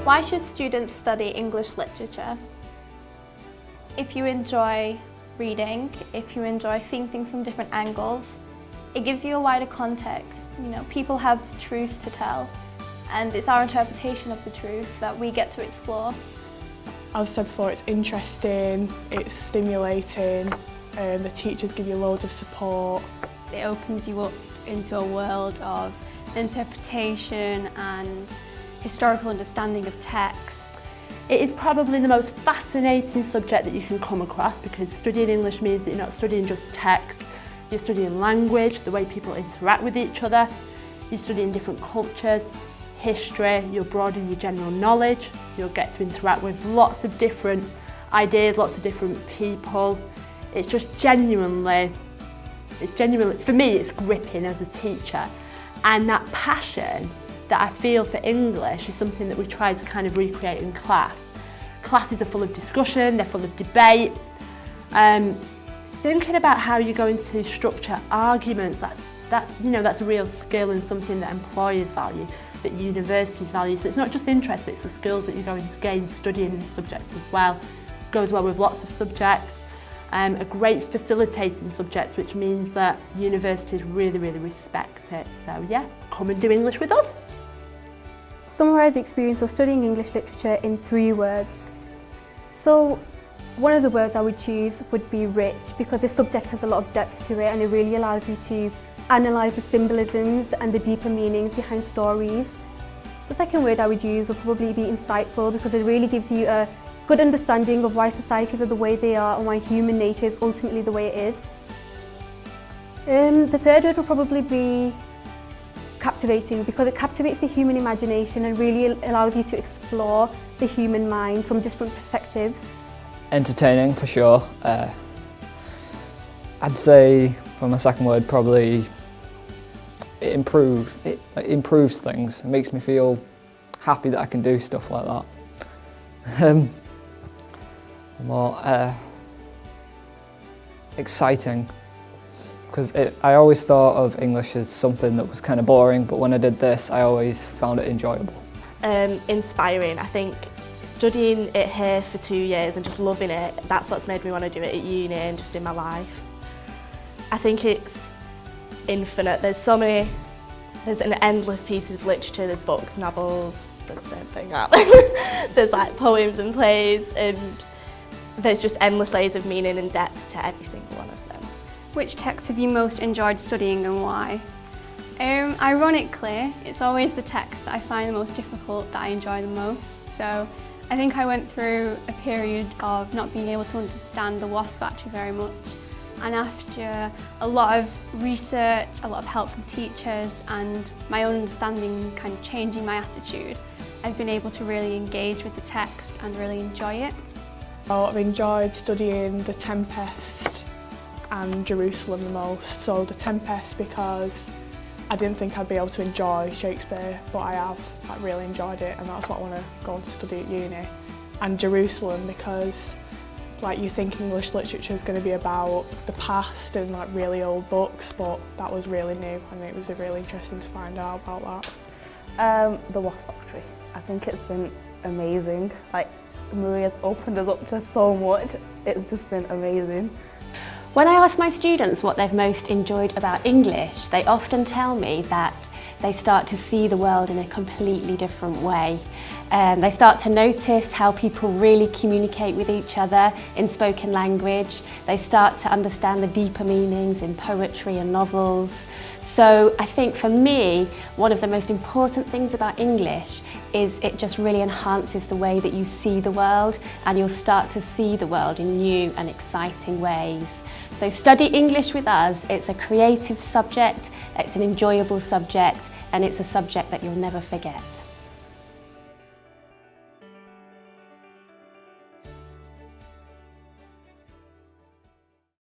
Why should students study English literature? If you enjoy reading, if you enjoy seeing things from different angles, it gives you a wider context. You know, people have truth to tell, and it's our interpretation of the truth that we get to explore. As I said before, it's interesting, it's stimulating, the teachers give you loads of support. It opens you up into a world of interpretation and historical understanding of text. It is probably the most fascinating subject that you can come across, because studying English means that you're not studying just text, you're studying language, the way people interact with each other, you're studying different cultures, history, you'll broaden your general knowledge, you'll get to interact with lots of different ideas, lots of different people. It's just genuinely, for me, it's gripping as a teacher. And that passion that I feel for English is something that we try to kind of recreate in class. Classes are full of discussion, they're full of debate. Thinking about how you're going to structure arguments, that's a real skill and something that employers value, that universities value. So it's not just interest, it's the skills that you're going to gain studying these subjects as well. Goes well with lots of subjects. A great facilitating subject, which means that universities really, really respect it. So yeah, come and do English with us. Summarise the experience of studying English literature in 3 words. So one of the words I would choose would be rich, because this subject has a lot of depth to it and it really allows you to analyse the symbolisms and the deeper meanings behind stories. The second word I would use would probably be insightful, because it really gives you a good understanding of why societies are the way they are and why human nature is ultimately the way it is. The third word would probably be captivating, because it captivates the human imagination and really allows you to explore the human mind from different perspectives. Entertaining, for sure. I'd say for my second word, probably it improves things. It makes me feel happy that I can do stuff like that. More exciting, because I always thought of English as something that was kind of boring, but when I did this I always found it enjoyable. Inspiring. I think studying it here for 2 years and just loving it, that's what's made me want to do it at uni and just in my life. I think it's infinite. There's an endless pieces of literature. There's books, novels, they're the same thing, aren't they? There's like poems and plays, and there's just endless layers of meaning and depth to every single one of them. Which text have you most enjoyed studying and why? Ironically, it's always the text that I find the most difficult that I enjoy the most. So I think I went through a period of not being able to understand the WASP factory very much. And after a lot of research, a lot of help from teachers and my own understanding kind of changing my attitude, I've been able to really engage with the text and really enjoy it. I've enjoyed studying The Tempest and Jerusalem the most. So The Tempest because I didn't think I'd be able to enjoy Shakespeare, but I have. I really enjoyed it, and that's what I want to go on to study at uni. And Jerusalem because you think English literature is going to be about the past and really old books, but that was really new, and it was really interesting to find out about that. The WASP factory. I think it's been amazing. Maria's opened us up to so much. It's just been amazing. When I ask my students what they've most enjoyed about English, they often tell me that they start to see the world in a completely different way. They start to notice how people really communicate with each other in spoken language. They start to understand the deeper meanings in poetry and novels. So I think for me, one of the most important things about English is it just really enhances the way that you see the world, and you'll start to see the world in new and exciting ways. So study English with us. It's a creative subject, it's an enjoyable subject, and it's a subject that you'll never forget.